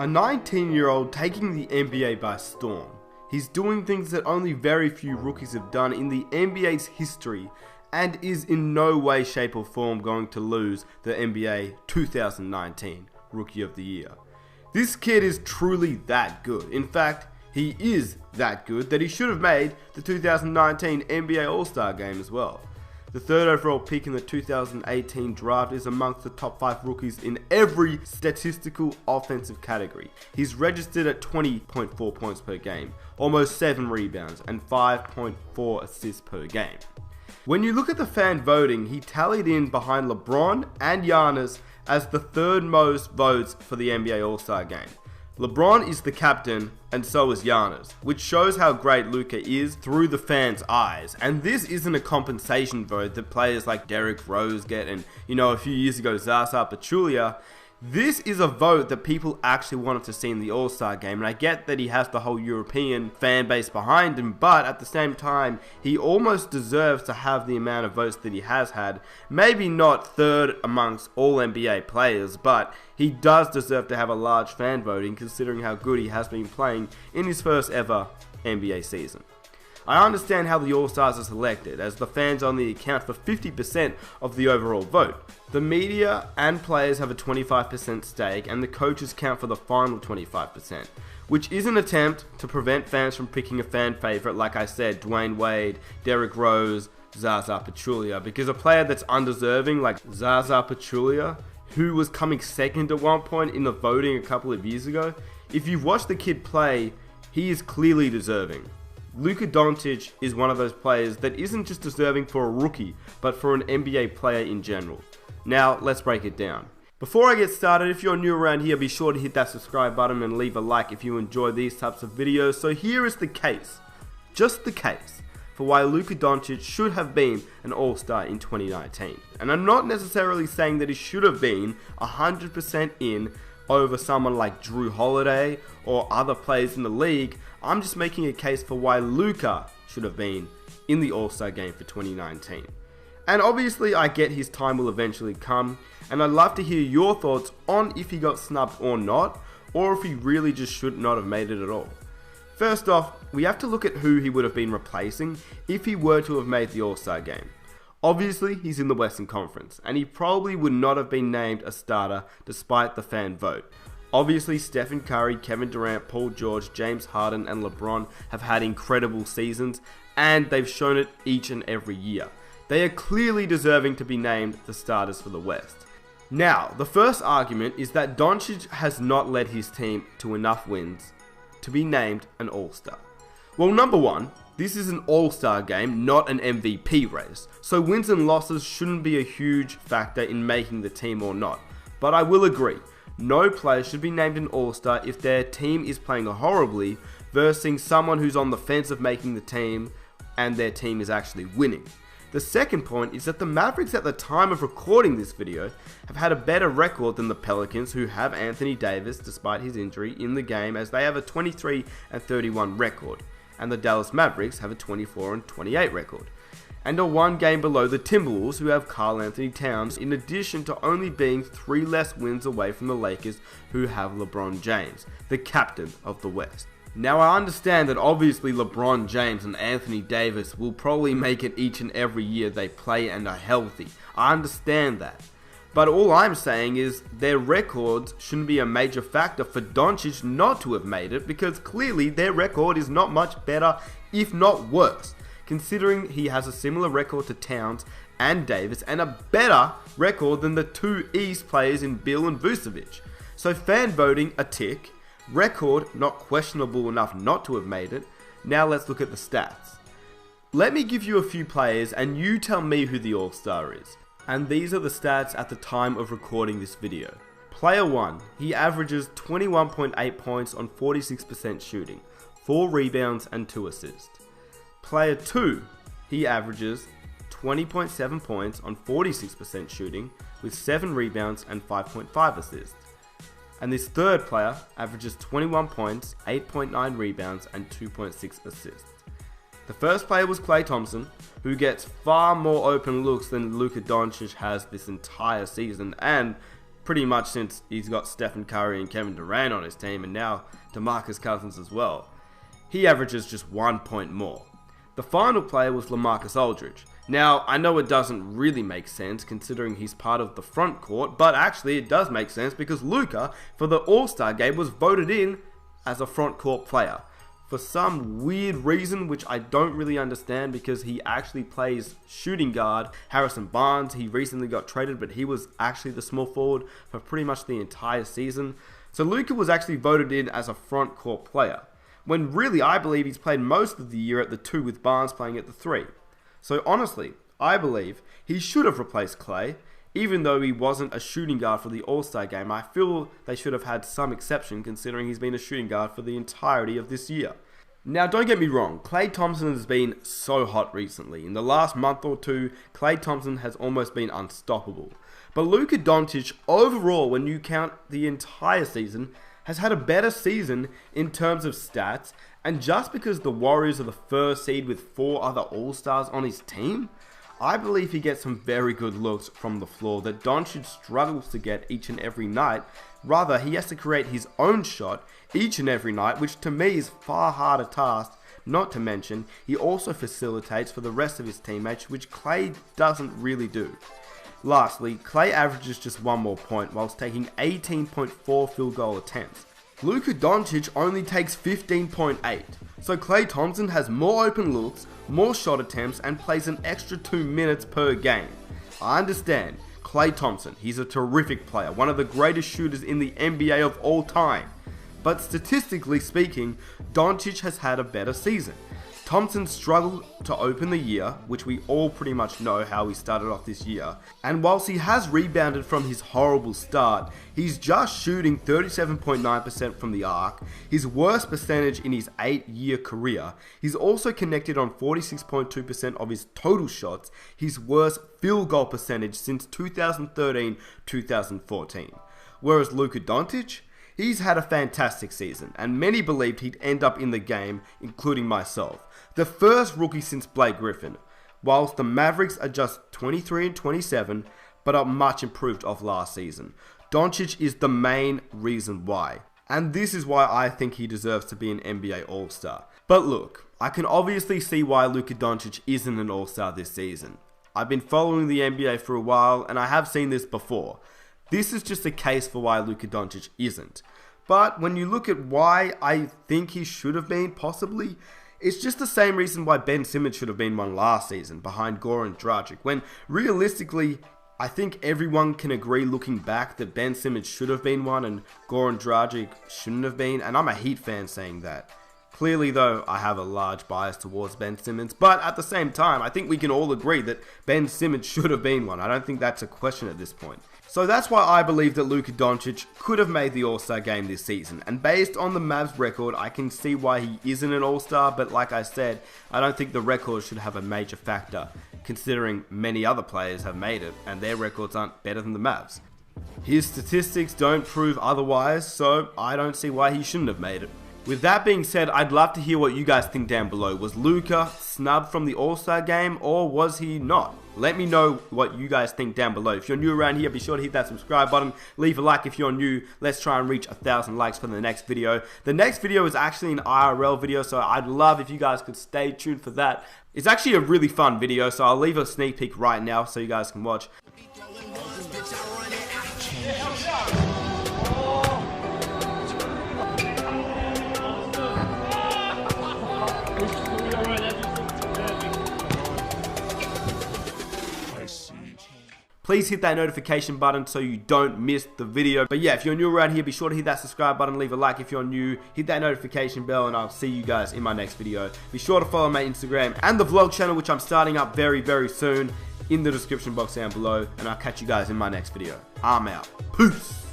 A 19-year-old taking the NBA by storm. He's doing things that only very few rookies have done in the NBA's history and is in no way, shape or form going to lose the NBA 2019 Rookie of the Year. This kid is truly that good. In fact, he is that good that he should have made the 2019 NBA All-Star Game as well. The third overall pick in the 2018 draft is amongst the top 5 rookies in every statistical offensive category. He's registered at 20.4 points per game, almost 7 rebounds, and 5.4 assists per game. When you look at the fan voting, he tallied in behind LeBron and Giannis as the third most votes for the NBA All-Star Game. LeBron is the captain, and so is Giannis, which shows how great Luka is through the fans' eyes. And this isn't a compensation vote that players like Derrick Rose get and, a few years ago Zaza Pachulia. This is a vote that people actually wanted to see in the All-Star Game, and I get that he has the whole European fan base behind him, but at the same time, he almost deserves to have the amount of votes that he has had. Maybe not third amongst all NBA players, but he does deserve to have a large fan voting considering how good he has been playing in his first ever NBA season. I understand how the All-Stars are selected, as the fans only account for 50% of the overall vote. The media and players have a 25% stake, and the coaches count for the final 25%, which is an attempt to prevent fans from picking a fan favorite, like I said, Dwayne Wade, Derrick Rose, Zaza Pachulia, because a player that's undeserving, like Zaza Pachulia, who was coming second at one point in the voting a couple of years ago, if you've watched the kid play, he is clearly deserving. Luka Doncic is one of those players that isn't just deserving for a rookie, but for an NBA player in general. Now, let's break it down. Before I get started, if you're new around here, be sure to hit that subscribe button and leave a like if you enjoy these types of videos. So here is the case, just the case, for why Luka Doncic should have been an All-Star in 2019. And I'm not necessarily saying that he should have been 100% in over someone like Drew Holiday or other players in the league. I'm just making a case for why Luka should have been in the All-Star Game for 2019. And obviously I get his time will eventually come, and I'd love to hear your thoughts on if he got snubbed or not, or if he really just should not have made it at all. First off, we have to look at who he would have been replacing if he were to have made the All-Star Game. Obviously, he's in the Western Conference, and he probably would not have been named a starter despite the fan vote. Obviously, Stephen Curry, Kevin Durant, Paul George, James Harden, and LeBron have had incredible seasons, and they've shown it each and every year. They are clearly deserving to be named the starters for the West. Now, the first argument is that Doncic has not led his team to enough wins to be named an All-Star. Well, number one, this is an All-Star game, not an MVP race, so wins and losses shouldn't be a huge factor in making the team or not. But I will agree, no player should be named an All-Star if their team is playing horribly versus someone who's on the fence of making the team and their team is actually winning. The second point is that the Mavericks at the time of recording this video have had a better record than the Pelicans, who have Anthony Davis despite his injury in the game, as they have a 23-31 record, and the Dallas Mavericks have a 24-28 record, and are one game below the Timberwolves, who have Karl Anthony Towns, in addition to only being 3 less wins away from the Lakers, who have LeBron James, the captain of the West. Now, I understand that obviously LeBron James and Anthony Davis will probably make it each and every year they play and are healthy. I understand that. But all I'm saying is their records shouldn't be a major factor for Doncic not to have made it, because clearly their record is not much better, if not worse, considering he has a similar record to Towns and Davis and a better record than the 2 East players in Bill and Vucevic. So fan voting, a tick. Record, not questionable enough not to have made it. Now let's look at the stats. Let me give you a few players and you tell me who the All-Star is. And these are the stats at the time of recording this video. Player 1, he averages 21.8 points on 46% shooting, 4 rebounds and 2 assists. Player 2, he averages 20.7 points on 46% shooting with 7 rebounds and 5.5 assists. And this third player averages 21 points, 8.9 rebounds, and 2.6 assists. The first player was Klay Thompson, who gets far more open looks than Luka Doncic has this entire season, and pretty much since he's got Stephen Curry and Kevin Durant on his team, and now DeMarcus Cousins as well. He averages just 1 point more. The final player was LaMarcus Aldridge. Now, I know it doesn't really make sense considering he's part of the front court, but actually it does make sense because Luka, for the All-Star game, was voted in as a front court player. For some weird reason, which I don't really understand, because he actually plays shooting guard. Harrison Barnes, he recently got traded, but he was actually the small forward for pretty much the entire season. So Luka was actually voted in as a front court player, when really I believe he's played most of the year at the 2 with Barnes playing at the 3. So honestly, I believe he should have replaced Klay. Even though he wasn't a shooting guard for the All-Star game, I feel they should have had some exception considering he's been a shooting guard for the entirety of this year. Now, don't get me wrong, Klay Thompson has been so hot recently. In the last month or two, Klay Thompson has almost been unstoppable. But Luka Doncic, overall, when you count the entire season, has had a better season in terms of stats, and just because the Warriors are the first seed with 4 other All-Stars on his team, I believe he gets some very good looks from the floor that Doncic struggles to get each and every night. Rather, he has to create his own shot each and every night, which to me is far harder task. Not to mention, he also facilitates for the rest of his teammates, which Klay doesn't really do. Lastly, Klay averages just 1 more point whilst taking 18.4 field goal attempts. Luka Doncic only takes 15.8, so Klay Thompson has more open looks, more shot attempts, and plays an extra 2 minutes per game. I understand, Klay Thompson, he's a terrific player, one of the greatest shooters in the NBA of all time. But statistically speaking, Doncic has had a better season. Thompson struggled to open the year, which we all pretty much know how he started off this year, and whilst he has rebounded from his horrible start, he's just shooting 37.9% from the arc, his worst percentage in his 8-year career. He's also connected on 46.2% of his total shots, his worst field goal percentage since 2013-2014. Whereas Luka Doncic, he's had a fantastic season, and many believed he'd end up in the game, including myself. The first rookie since Blake Griffin, whilst the Mavericks are just 23 and 27, but are much improved off last season. Doncic is the main reason why, and this is why I think he deserves to be an NBA All-Star. But look, I can obviously see why Luka Doncic isn't an All-Star this season. I've been following the NBA for a while, and I have seen this before. This is just a case for why Luka Doncic isn't. But when you look at why I think he should have been, possibly, it's just the same reason why Ben Simmons should have been one last season, behind Goran Dragic, when realistically, I think everyone can agree looking back that Ben Simmons should have been one and Goran Dragic shouldn't have been, and I'm a Heat fan saying that. Clearly though, I have a large bias towards Ben Simmons, but at the same time, I think we can all agree that Ben Simmons should have been one. I don't think that's a question at this point. So that's why I believe that Luka Doncic could have made the All-Star game this season, and based on the Mavs record, I can see why he isn't an All-Star, but like I said, I don't think the record should have a major factor, considering many other players have made it, and their records aren't better than the Mavs. His statistics don't prove otherwise, so I don't see why he shouldn't have made it. With that being said, I'd love to hear what you guys think down below. Was Luka snubbed from the All-Star game, or was he not? Let me know what you guys think down below. If you're new around here, be sure to hit that subscribe button. Leave a like if you're new. Let's try and reach 1,000 likes for the next video. The next video is actually an IRL video, so I'd love if you guys could stay tuned for that. It's actually a really fun video, so I'll leave a sneak peek right now so you guys can watch. Please hit that notification button so you don't miss the video. But yeah, if you're new around here, be sure to hit that subscribe button, leave a like if you're new, hit that notification bell, and I'll see you guys in my next video. Be sure to follow my Instagram and the vlog channel, which I'm starting up very, very soon, in the description box down below, and I'll catch you guys in my next video. I'm out. Peace!